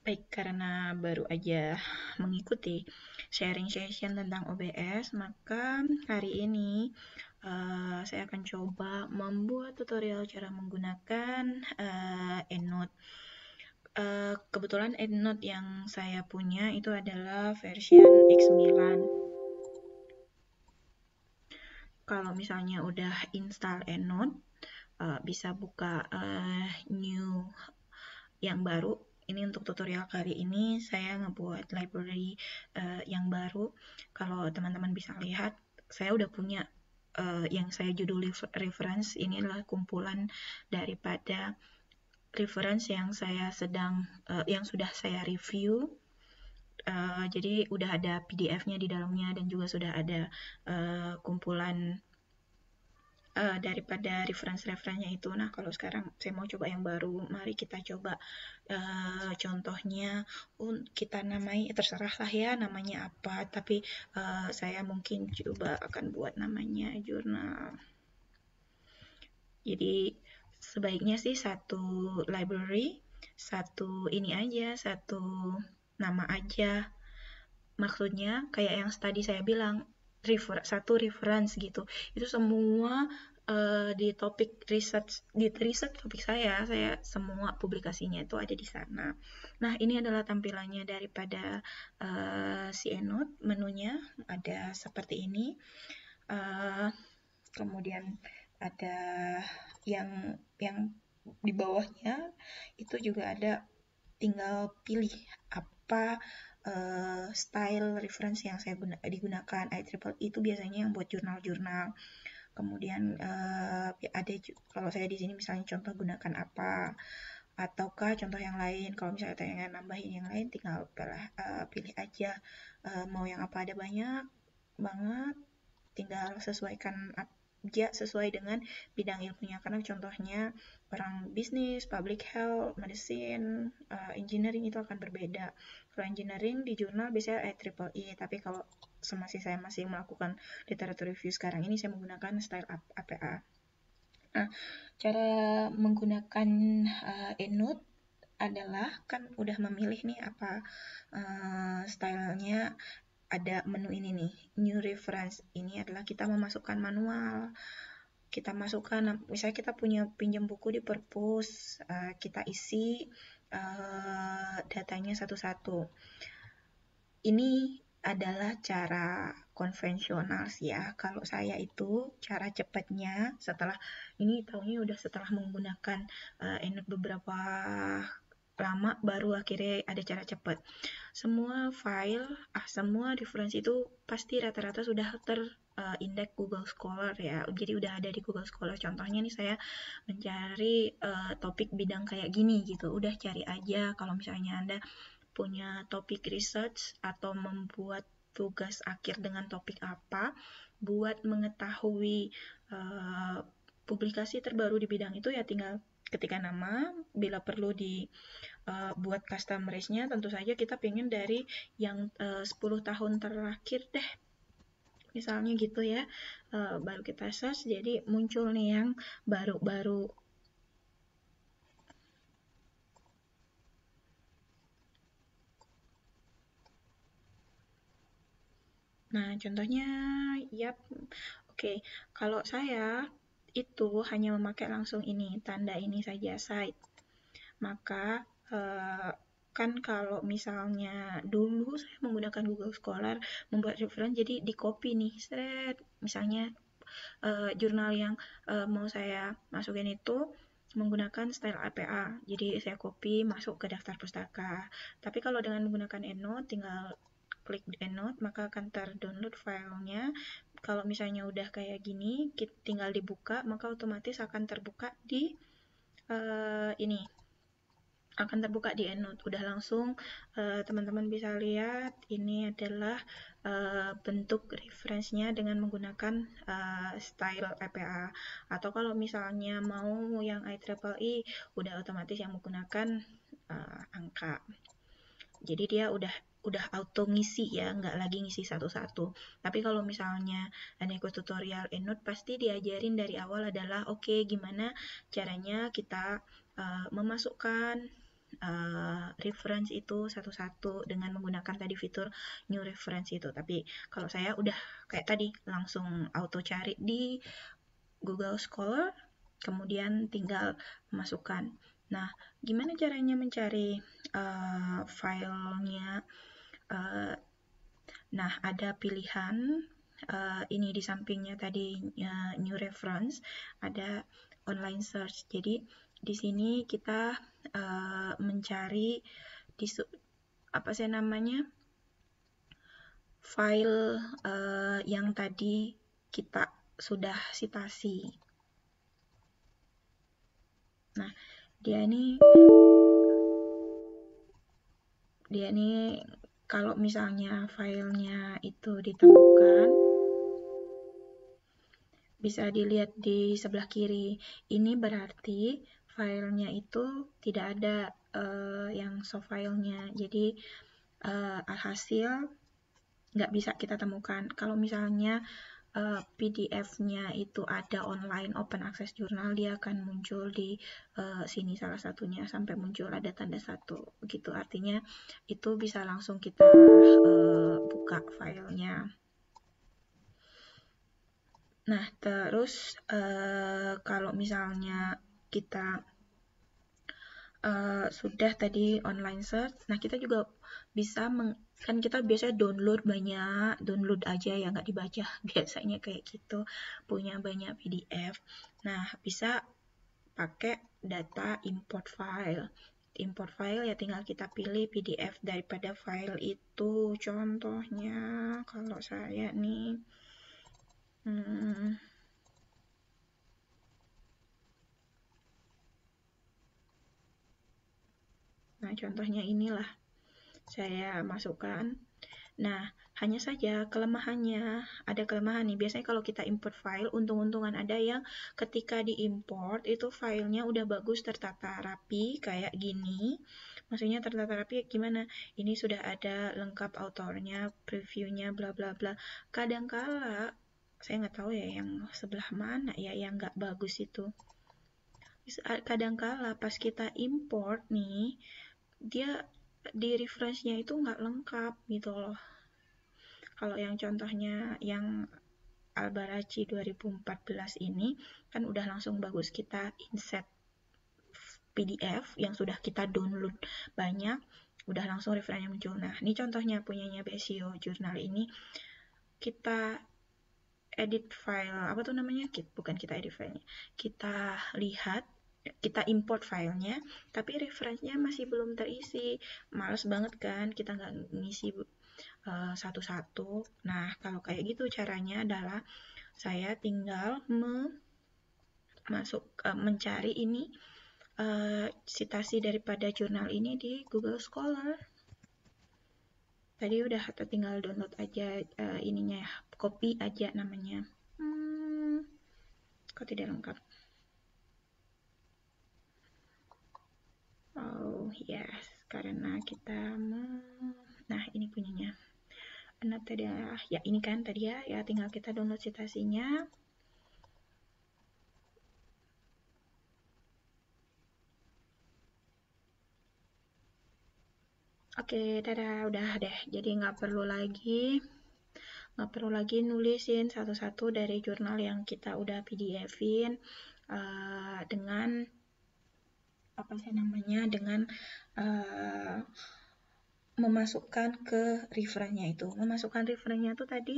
Baik, karena baru aja mengikuti sharing session tentang OBS, maka hari ini saya akan coba membuat tutorial cara menggunakan EndNote. Kebetulan EndNote yang saya punya itu adalah version X9. Kalau misalnya udah install EndNote, bisa buka new yang baru. Ini untuk tutorial kali ini saya ngebuat library yang baru. Kalau teman-teman bisa lihat, saya udah punya yang saya judul reference. Ini adalah kumpulan daripada reference yang saya yang sudah saya review. Jadi udah ada PDF-nya di dalamnya dan juga sudah ada kumpulan daripada reference-referensinya itu. Nah, kalau sekarang saya mau coba yang baru, mari kita coba contohnya. Kita namai, terserah lah ya namanya apa, tapi saya mungkin coba akan buat namanya jurnal. Jadi sebaiknya sih satu library, satu ini aja, satu nama aja. Maksudnya kayak yang tadi saya bilang, satu reference gitu. Itu semua di topik research topik saya semua publikasinya itu ada di sana. Nah, ini adalah tampilannya daripada si EndNote. Menunya ada seperti ini. Kemudian ada yang di bawahnya itu juga ada, tinggal pilih apa style reference yang saya digunakan. IEEE itu biasanya yang buat jurnal-jurnal. Kemudian ada kalau saya di sini misalnya contoh gunakan apa, ataukah contoh yang lain. Kalau misalnya pengen nambahin yang lain, tinggal pilih aja mau yang apa. Ada banyak banget, tinggal sesuaikan aja sesuai dengan bidang ilmunya. Karena contohnya orang bisnis, public health, medicine, engineering itu akan berbeda. Kalau engineering di jurnal biasanya IEEE, tapi kalau saya masih melakukan literatur review sekarang ini, saya menggunakan style APA. Nah, cara menggunakan EndNote adalah kan udah memilih nih apa stylenya. Ada menu ini nih, new reference. Ini adalah kita memasukkan manual. Kita masukkan, misalnya kita punya pinjam buku di perpus, kita isi datanya satu-satu. Ini adalah cara konvensional sih ya. Kalau saya itu cara cepatnya setelah ini tahunya udah setelah menggunakan EndNote beberapa lama, baru akhirnya ada cara cepat. Semua file, semua referensi itu pasti rata-rata sudah terindeks Google Scholar ya. Jadi udah ada di Google Scholar. Contohnya nih saya mencari topik bidang kayak gini gitu. Udah cari aja. Kalau misalnya Anda punya topik research atau membuat tugas akhir dengan topik apa, buat mengetahui publikasi terbaru di bidang itu ya tinggal ketika nama. Bila perlu buat custom race-nya, tentu saja kita pengen dari yang 10 tahun terakhir deh, misalnya gitu ya. Baru kita search, jadi muncul nih yang baru-baru. Nah, contohnya, yap, oke. Kalau saya itu hanya memakai langsung ini, tanda ini saja, site. Maka kan kalau misalnya dulu saya menggunakan Google Scholar membuat reference, jadi di copy nih, seret. Misalnya jurnal yang mau saya masukin itu menggunakan style APA, jadi saya copy masuk ke daftar pustaka. Tapi kalau dengan menggunakan EndNote, tinggal klik EndNote, maka akan terdownload filenya. Kalau misalnya udah kayak gini, tinggal dibuka, maka otomatis akan terbuka di ini, akan terbuka di EndNote. Udah langsung teman-teman bisa lihat ini adalah bentuk referensinya dengan menggunakan style APA. Atau kalau misalnya mau yang IEEE, udah otomatis yang menggunakan angka. Jadi dia udah auto ngisi ya, nggak lagi ngisi satu-satu. Tapi kalau misalnya Anda ikut tutorial EndNote, pasti diajarin dari awal adalah oke, gimana caranya kita memasukkan reference itu satu-satu dengan menggunakan tadi fitur new reference itu. Tapi kalau saya udah kayak tadi langsung auto cari di Google Scholar, kemudian tinggal masukkan. Nah, gimana caranya mencari filenya? Nah, ada pilihan ini di sampingnya tadi new reference, ada online search. Jadi di sini kita mencari di apa sih namanya file yang tadi kita sudah citasi. Nah, dia ini kalau misalnya filenya itu ditemukan, bisa dilihat di sebelah kiri. Ini berarti filenya itu tidak ada yang soft filenya. Jadi alhasil nggak bisa kita temukan. Kalau misalnya PDF-nya itu ada online open access jurnal, dia akan muncul di sini salah satunya sampai muncul ada tanda 1 gitu. Artinya itu bisa langsung kita buka filenya. Nah, terus kalau misalnya kita sudah tadi online search, nah kita juga bisa kan kita biasanya download aja ya, nggak dibaca biasanya kayak gitu, punya banyak PDF. Nah, bisa pakai data import file. Import file ya tinggal kita pilih PDF daripada file itu. Contohnya kalau saya nih nah contohnya inilah saya masukkan. Nah, hanya saja kelemahannya, ada kelemahan nih. Biasanya kalau kita import file, untung-untungan ada yang ketika diimport itu filenya udah bagus tertata rapi kayak gini. Maksudnya tertata rapi gimana? Ini sudah ada lengkap autornya, previewnya, bla bla bla. Kadangkala saya nggak tahu ya yang sebelah mana ya yang nggak bagus itu. Kadangkala pas kita import nih, dia di reference-nya itu nggak lengkap gitu loh. Kalau yang contohnya yang Albaraci 2014 ini kan udah langsung bagus, kita insert PDF yang sudah kita download banyak, udah langsung referensinya muncul. Nah, ini contohnya punyanya Besio Jurnal ini, kita edit file, apa tuh namanya? Bukan kita edit filenya, kita lihat, kita import filenya, tapi referensinya masih belum terisi. Males banget kan, kita nggak ngisi satu-satu. Nah, kalau kayak gitu caranya adalah saya tinggal mencari ini citasi daripada jurnal ini di Google Scholar. Tadi udah tinggal download aja ininya ya, copy aja namanya. Kok tidak lengkap? Oh yes, karena kita nah ini punyanya. Nah tadi ya ini kan tadi ya tinggal kita download citasinya. Oke, dadah, udah deh. Jadi nggak perlu lagi nulisin satu-satu dari jurnal yang kita udah PDF-in dengan apa sih namanya dengan memasukkan ke referennya itu. Memasukkan referennya itu tadi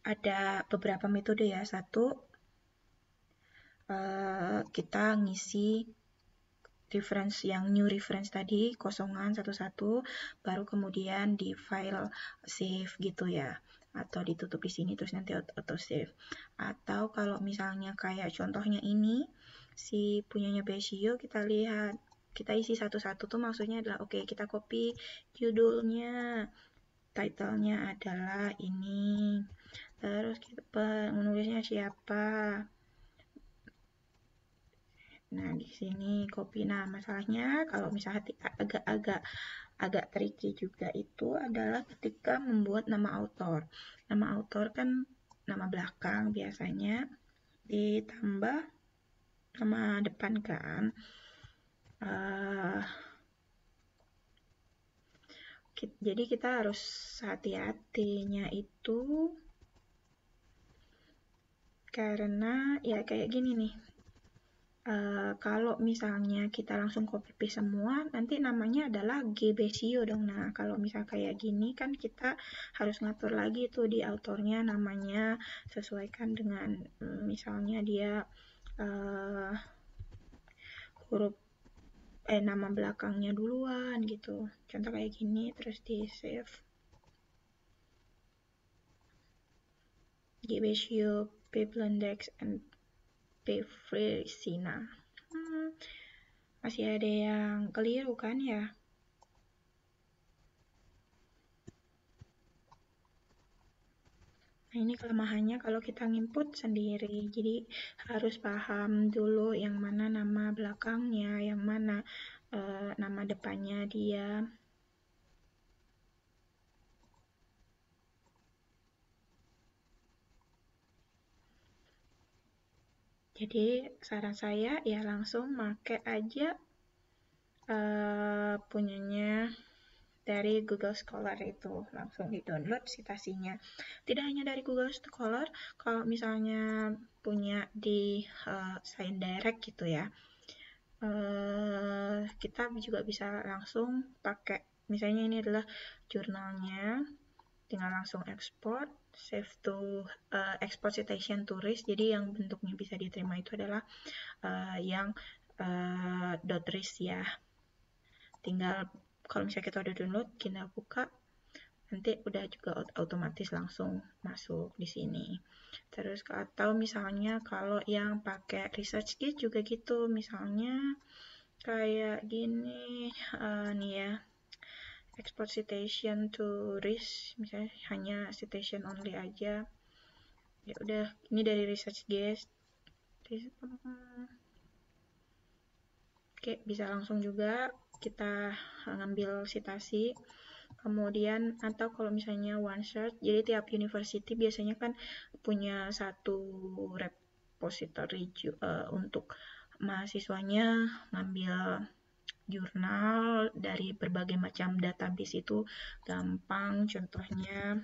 ada beberapa metode ya. Satu, kita ngisi reference yang new reference tadi kosongan satu-satu, baru kemudian di file save gitu ya, atau ditutup di sini terus nanti auto save. Atau kalau misalnya kayak contohnya ini si punyanya Besio, kita lihat kita isi satu-satu tuh maksudnya adalah oke, kita copy judulnya, title-nya adalah ini, terus kita penulisnya siapa. Nah, di sini copy. Nah, masalahnya kalau misalnya agak tricky juga itu adalah ketika membuat nama autor. Nama autor kan nama belakang biasanya ditambah nama depan kan. Jadi kita harus hati-hatinya itu karena ya kayak gini nih. Kalau misalnya kita langsung copy paste semua, nanti namanya adalah gbsio dong. Nah, kalau misal kayak gini kan kita harus ngatur lagi tuh di autornya namanya, sesuaikan dengan misalnya dia uh, huruf nama belakangnya duluan gitu. Contoh kayak gini, terus di save. gbsio, pblendex, and pfresina. Masih ada yang keliru kan ya? Nah, ini kelemahannya kalau kita nginput sendiri. Jadi harus paham dulu yang mana nama belakangnya, yang mana nama depannya dia. Jadi saran saya ya langsung make aja punyanya dari Google Scholar itu, langsung di-download citasinya. Tidak hanya dari Google Scholar, kalau misalnya punya di Sign Direct gitu ya, kita juga bisa langsung pakai, misalnya ini adalah jurnalnya, tinggal langsung export, save to export citation to RIS. Jadi yang bentuknya bisa diterima itu adalah yang .ris ya. Tinggal kalau misalnya kita udah download, kita buka, nanti udah juga otomatis langsung masuk di sini. Terus atau misalnya kalau yang pakai ResearchGate juga gitu, misalnya kayak gini nih ya, export citation to RIS, misalnya hanya citation only aja. Ya udah, ini dari ResearchGate. Oke, bisa langsung juga kita ngambil citasi. Kemudian atau kalau misalnya one shot, jadi tiap university biasanya kan punya satu repository untuk mahasiswanya ngambil jurnal dari berbagai macam database. Itu gampang. Contohnya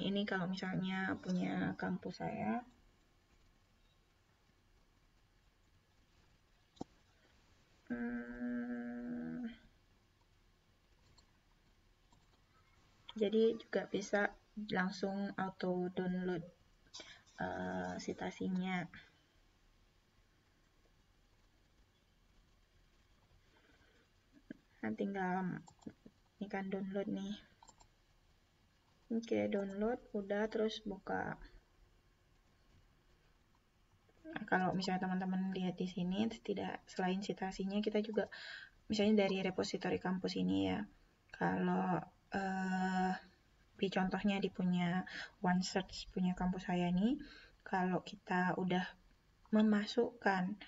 ini kalau misalnya punya kampus saya, jadi juga bisa langsung auto download citasinya. Nah, tinggal ini kan download nih. Oke, download udah, terus buka. Nah, kalau misalnya teman-teman lihat di sini, tidak, selain citasinya kita juga misalnya dari repository kampus ini ya. Kalau di contohnya di punya OneSearch punya kampus saya ini, kalau kita udah memasukkan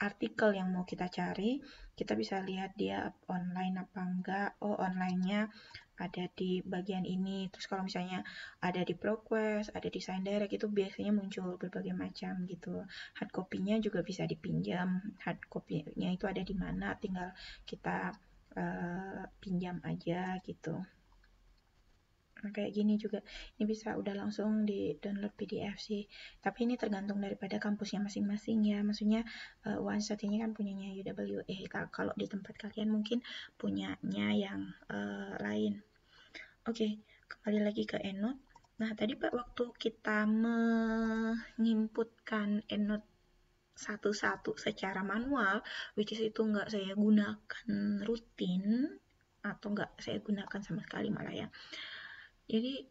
artikel yang mau kita cari, kita bisa lihat dia online apa enggak. Oh, online-nya ada di bagian ini. Terus kalau misalnya ada di ProQuest, ada di Sign Direct, itu biasanya muncul berbagai macam gitu. Hard copy-nya juga bisa dipinjam. Hard copy-nya itu ada di mana, tinggal kita pinjam aja gitu. Nah, kayak gini juga, ini bisa udah langsung di download PDF sih. Tapi ini tergantung daripada kampusnya masing-masing ya. Maksudnya OneShot ini kan punyanya UWA. Kalau di tempat kalian mungkin punyanya yang lain. Oke, kembali lagi ke EndNote. Nah, tadi Pak waktu kita menginputkan EndNote satu-satu secara manual, which is itu nggak saya gunakan rutin, atau nggak saya gunakan sama sekali malah ya. Jadi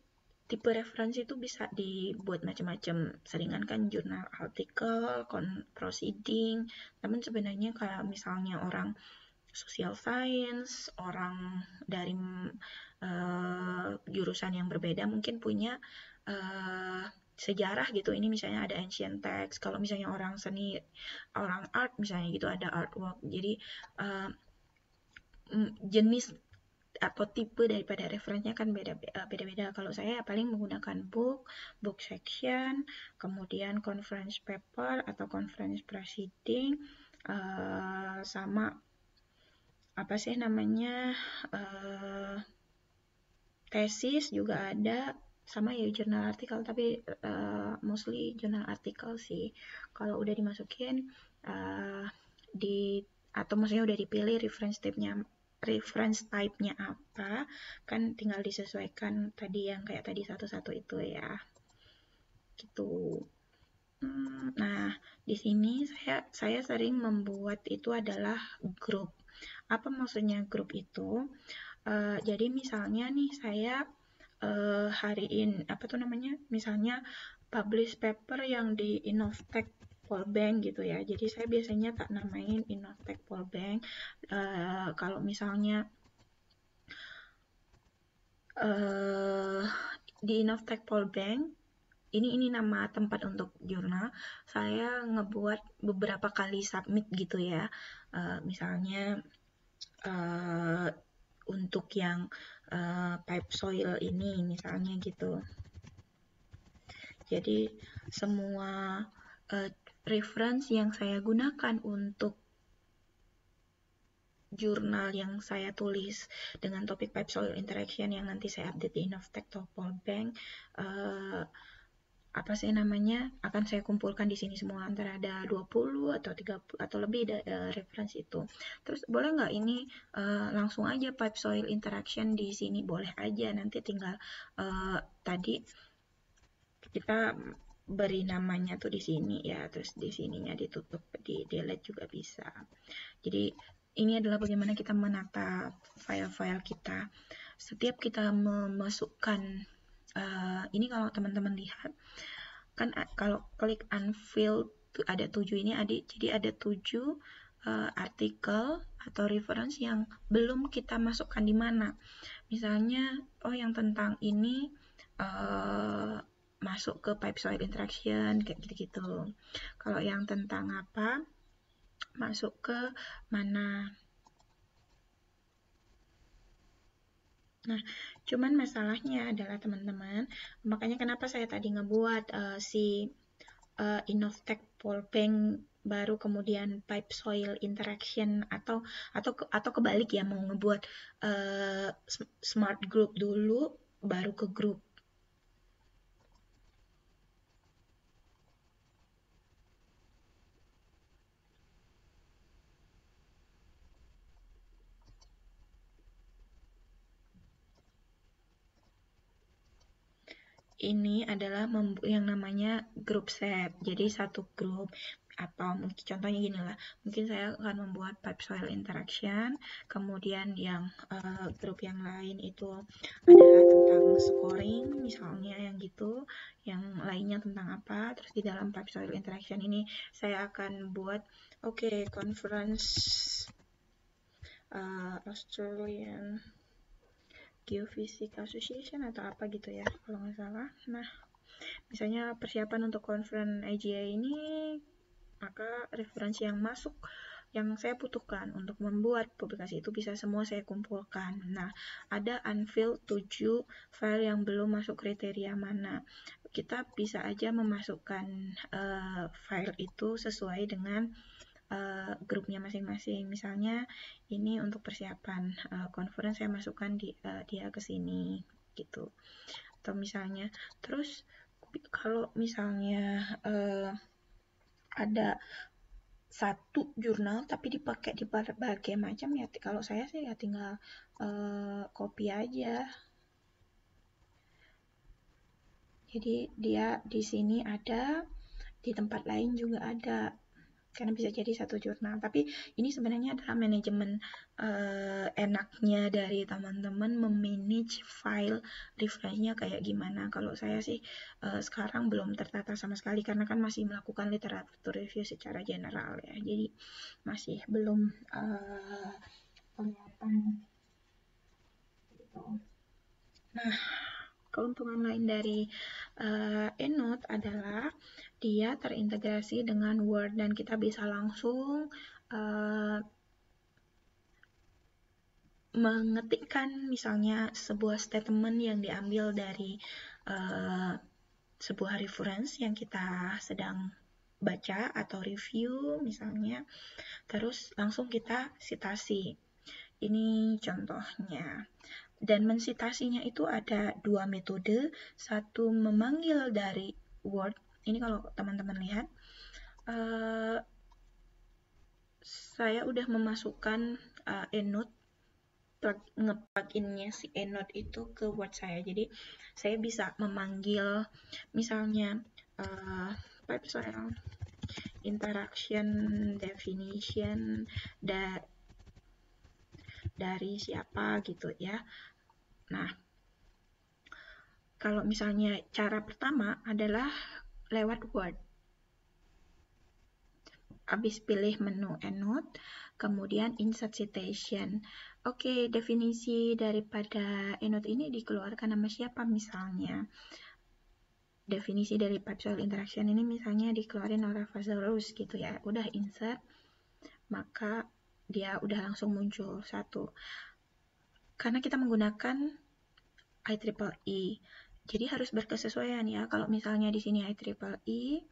tipe referensi itu bisa dibuat macam-macam. Seringan kan jurnal artikel, proceeding. Namun sebenarnya kalau misalnya orang social science, orang dari jurusan yang berbeda mungkin punya sejarah gitu. Ini misalnya ada ancient text. Kalau misalnya orang seni, orang art misalnya gitu ada artwork. Jadi jenis atau tipe daripada referensinya kan beda-beda. Kalau saya paling menggunakan book section, kemudian conference paper atau conference proceeding, sama apa sih namanya, tesis juga ada, sama ya jurnal artikel, tapi mostly jurnal artikel sih. Kalau udah dimasukin atau maksudnya udah dipilih reference type-nya apa, kan tinggal disesuaikan tadi yang kayak tadi satu-satu itu ya. Gitu. Nah, di sini saya sering membuat itu adalah grup. Apa maksudnya grup itu? Jadi misalnya nih saya misalnya publish paper yang di Innovtech Polbank gitu ya. Jadi saya biasanya tak namain Innovtech Polbank. Kalau misalnya di Innovtech Polbank, ini nama tempat untuk jurnal, saya ngebuat beberapa kali submit gitu ya. Misalnya untuk yang pipe soil ini misalnya gitu. Jadi semua reference yang saya gunakan untuk jurnal yang saya tulis dengan topik pipe soil interaction yang nanti saya update di Innovtech atau Polbank, akan saya kumpulkan di sini semua, antara ada 20 atau 30 atau lebih referensi itu. Terus boleh nggak ini langsung aja pipe soil interaction di sini? Boleh aja, nanti tinggal tadi kita beri namanya tuh di sini ya, terus di sininya ditutup, di delete juga bisa. Jadi ini adalah bagaimana kita menata file-file kita. Setiap kita memasukkan ini, kalau teman-teman lihat kan kalau klik unfilled ada 7 ini jadi ada 7 artikel atau reference yang belum kita masukkan di mana. Misalnya yang tentang ini masuk ke pipe soil interaction kayak gitu-gitu. Kalau yang tentang apa masuk ke mana. Nah, cuman masalahnya adalah teman-teman, makanya kenapa saya tadi ngebuat si Innovtech Polbank baru kemudian pipe soil interaction atau kebalik ya, mau ngebuat smart group dulu baru ke grup. Ini adalah yang namanya group set. Jadi satu grup, atau mungkin contohnya gini lah, mungkin saya akan membuat pipe soil interaction, kemudian yang grup yang lain itu adalah tentang scoring misalnya, yang gitu, yang lainnya tentang apa. Terus di dalam pipe soil interaction ini saya akan buat conference Australian Geophysics Association atau apa gitu ya kalau nggak salah. Nah, misalnya persiapan untuk conference AGA ini, maka referensi yang masuk yang saya butuhkan untuk membuat publikasi itu bisa semua saya kumpulkan. Nah, ada unfilled 7 file yang belum masuk kriteria mana. Kita bisa aja memasukkan file itu sesuai dengan grupnya masing-masing. Misalnya ini untuk persiapan conference, saya masukkan dia ke sini gitu. Atau misalnya terus kalau misalnya ada satu jurnal tapi dipakai di berbagai macam ya, kalau saya sih ya tinggal copy aja. Jadi dia di sini ada, di tempat lain juga ada, karena bisa jadi satu jurnal. Tapi ini sebenarnya adalah manajemen enaknya dari teman-teman memanage file reference-nya kayak gimana. Kalau saya sih sekarang belum tertata sama sekali, karena kan masih melakukan literatur review secara general ya, jadi masih belum kelihatan gitu. Nah, keuntungan lain dari EndNote adalah dia terintegrasi dengan Word dan kita bisa langsung mengetikkan misalnya sebuah statement yang diambil dari sebuah reference yang kita sedang baca atau review misalnya, terus langsung kita sitasi. Ini contohnya. Dan mensitasinya itu ada dua metode, satu memanggil dari Word. Ini kalau teman-teman lihat, saya udah memasukkan EndNote, nge-pluginnya si EndNote itu ke Word saya. Jadi saya bisa memanggil misalnya Pipesol interaction definition dari siapa gitu ya. Nah, kalau misalnya cara pertama adalah lewat Word. Habis pilih menu EndNote, kemudian insert citation. Oke, definisi daripada EndNote ini dikeluarkan nama siapa misalnya. Definisi dari Pipesol interaction ini misalnya dikeluarin oleh Lazarus gitu ya. Udah insert, maka dia udah langsung muncul satu. Karena kita menggunakan IEEE, jadi harus berkesesuaian ya. Kalau misalnya di sini IEEE,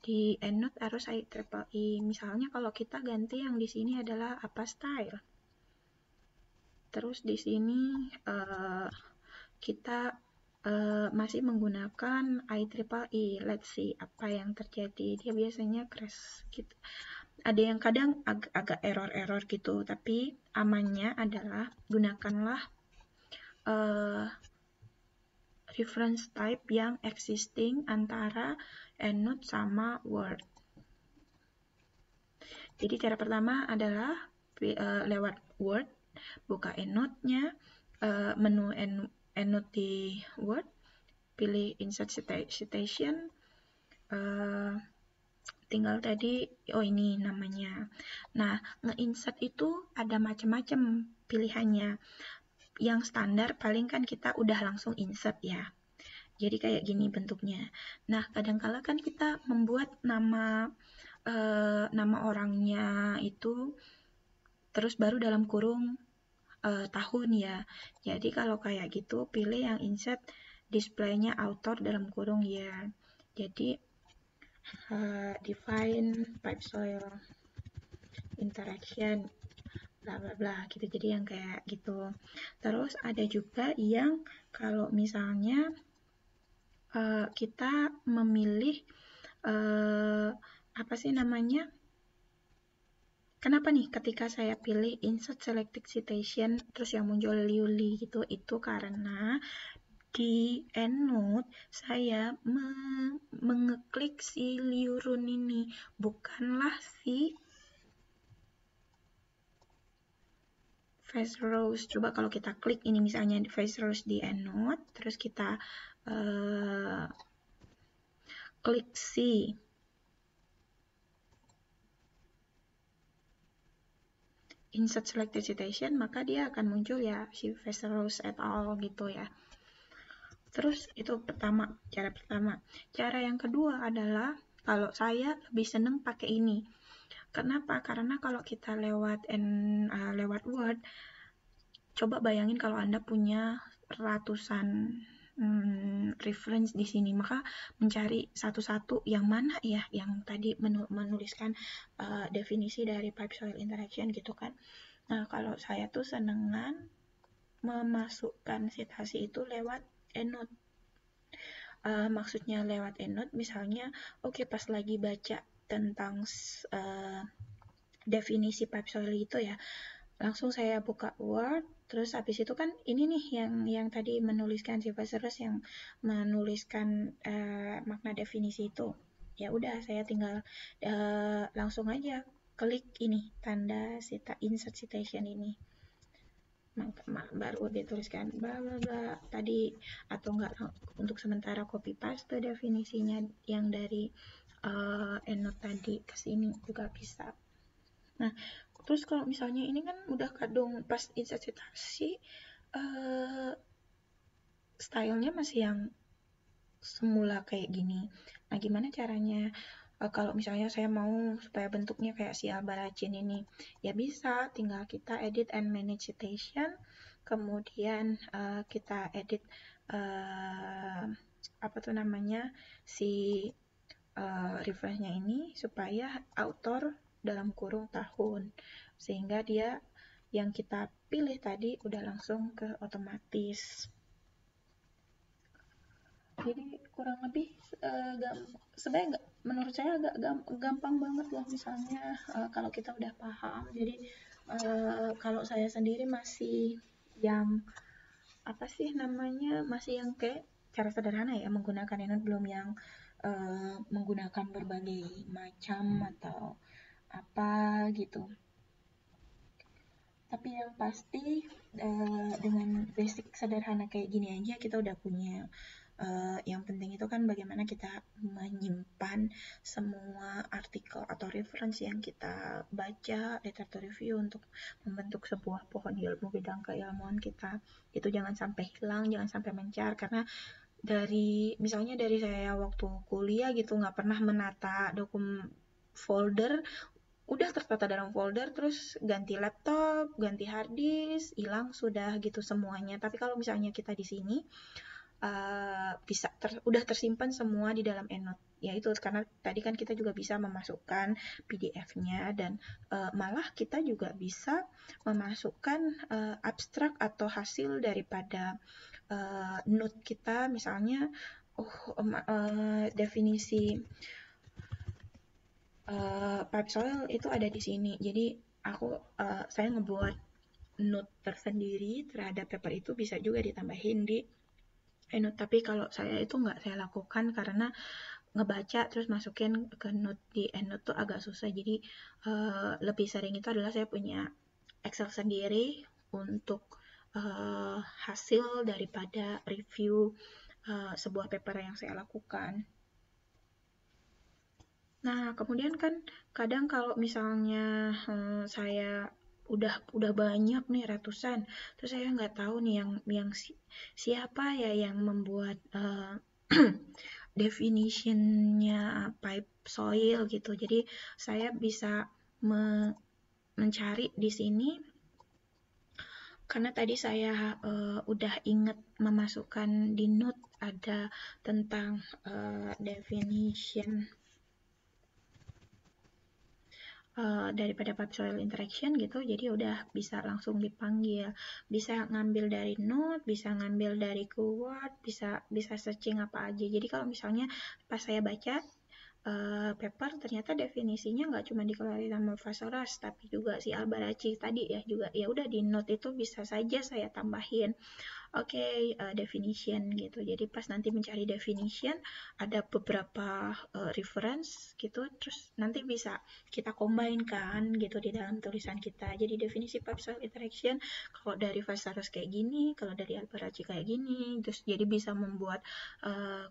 di EndNote harus IEEE. Misalnya kalau kita ganti yang di sini adalah apa style. Terus di sini kita masih menggunakan IEEE. Let's see apa yang terjadi. Dia biasanya crash gitu. Ada yang kadang agak error-error gitu, tapi amannya adalah gunakanlah reference type yang existing antara EndNote sama Word. Jadi cara pertama adalah lewat Word, buka EndNote-nya, menu EndNote di Word, pilih insert citation, tinggal tadi, ini namanya. Nah, nge-insert itu ada macam-macam pilihannya. Yang standar paling kan kita udah langsung insert ya. Jadi kayak gini bentuknya. Nah, kadang-kala kan kita membuat nama orangnya itu terus baru dalam kurung tahun ya. Jadi kalau kayak gitu pilih yang insert display-nya author dalam kurung year. Jadi define Pipesol interaction bla bla bla gitu. Jadi yang kayak gitu. Terus ada juga yang kalau misalnya kita memilih apa sih namanya? Kenapa nih ketika saya pilih insert selected citation terus yang muncul Liuli gitu, itu karena di EndNote saya mengeklik si Liurun ini, bukanlah si Lazarus. Coba kalau kita klik ini misalnya Lazarus di EndNote, terus kita klik si insert selected citation, maka dia akan muncul ya si Lazarus et al. Gitu ya. Terus itu cara pertama. Cara yang kedua adalah kalau saya lebih seneng pakai ini. Kenapa? Karena kalau kita lewat Word, coba bayangin kalau Anda punya ratusan reference di sini, maka mencari satu-satu yang mana ya yang tadi menuliskan definisi dari Pipesol interaction gitu kan. Nah, kalau saya tuh senengan memasukkan citasi itu lewat EndNote. Maksudnya lewat EndNote misalnya, pas lagi baca tentang definisi Pipesol itu ya, langsung saya buka Word, terus habis itu kan ini nih yang tadi menuliskan si Lazarus yang menuliskan makna definisi itu. Ya udah saya tinggal langsung aja klik ini tanda insert citation ini. Baru dituliskan bla bla bla tadi, atau enggak untuk sementara copy paste definisinya yang dari EndNote tadi ke sini juga bisa. Nah, terus kalau misalnya ini kan udah kadung pas insert citasi, stylenya masih yang semula kayak gini. Nah, gimana caranya Kalau misalnya saya mau supaya bentuknya kayak si Albarracin ini, ya bisa, tinggal kita edit and manage citation, kemudian kita edit uh, apa tuh namanya si reference-nya ini supaya author dalam kurung tahun, sehingga dia yang kita pilih tadi udah langsung ke otomatis. Jadi kurang lebih sebenarnya nggak, menurut saya agak gampang banget loh, misalnya kalau kita udah paham. Jadi kalau saya sendiri masih yang apa sih namanya, masih yang kayak cara sederhana ya menggunakan Endnote, belum yang menggunakan berbagai macam atau apa gitu. Tapi yang pasti dengan basic sederhana kayak gini aja kita udah punya. Yang penting itu kan bagaimana kita menyimpan semua artikel atau reference yang kita baca, literatur review untuk membentuk sebuah pohon ilmu bidang keilmuan kita. Itu jangan sampai hilang, jangan sampai mencar, karena misalnya dari saya waktu kuliah gitu nggak pernah menata dokumen folder, udah tertata dalam folder, terus ganti laptop, ganti hard disk, hilang sudah gitu semuanya. Tapi kalau misalnya kita di sini bisa udah tersimpan semua di dalam EndNote. Ya itu karena tadi kan kita juga bisa memasukkan PDF-nya, dan malah kita juga bisa memasukkan abstrak atau hasil daripada note kita, misalnya definisi pipe soil itu ada di sini. Jadi saya ngebuat note tersendiri terhadap paper itu, bisa juga ditambahin di EndNote. Tapi kalau saya itu nggak saya lakukan karena ngebaca terus masukin ke note di EndNote tuh agak susah. Jadi lebih sering itu adalah saya punya Excel sendiri untuk hasil daripada review sebuah paper yang saya lakukan. Nah, kemudian kan kadang kalau misalnya saya udah banyak nih, ratusan, terus saya nggak tahu nih yang siapa ya yang membuat definitionnya pipe soil gitu. Jadi saya bisa mencari di sini karena tadi saya udah inget memasukkan di note ada tentang definition daripada pipe soil interaction gitu, jadi udah bisa langsung dipanggil, bisa ngambil dari note, bisa ngambil dari keyword, bisa searching apa aja. Jadi kalau misalnya pas saya baca paper, ternyata definisinya nggak cuma dikeluarin sama Vassouras, tapi juga si Albarracin tadi ya juga, ya udah di note itu bisa saja saya tambahin definition gitu. Jadi pas nanti mencari definition ada beberapa reference gitu, terus nanti bisa kita combine kan gitu di dalam tulisan kita. Jadi definisi pipe soil interaction kalau dari Vassouras kayak gini, kalau dari Albarracin kayak gini, terus jadi bisa membuat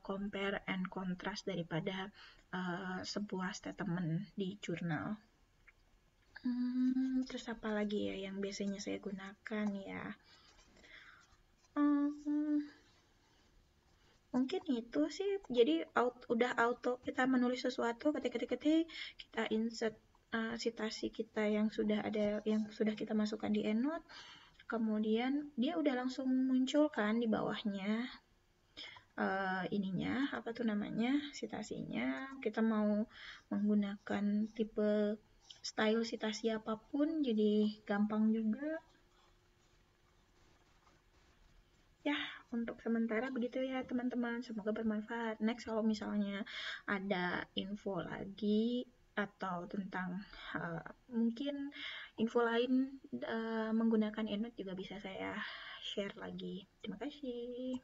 compare and contrast daripada sebuah statement di jurnal. Terus apa lagi ya yang biasanya saya gunakan ya? Mungkin itu sih. Jadi udah auto kita menulis sesuatu, ketik-ketik, kita insert citasi kita yang sudah ada, yang sudah kita masukkan di EndNote, kemudian dia udah langsung muncul kan di bawahnya ininya apa tuh namanya, citasinya. Kita mau menggunakan tipe style citasi apapun, jadi gampang juga. Ya, untuk sementara begitu ya teman-teman, semoga bermanfaat. Next kalau misalnya ada info lagi atau tentang mungkin info lain menggunakan EndNote juga bisa saya share lagi. Terima kasih.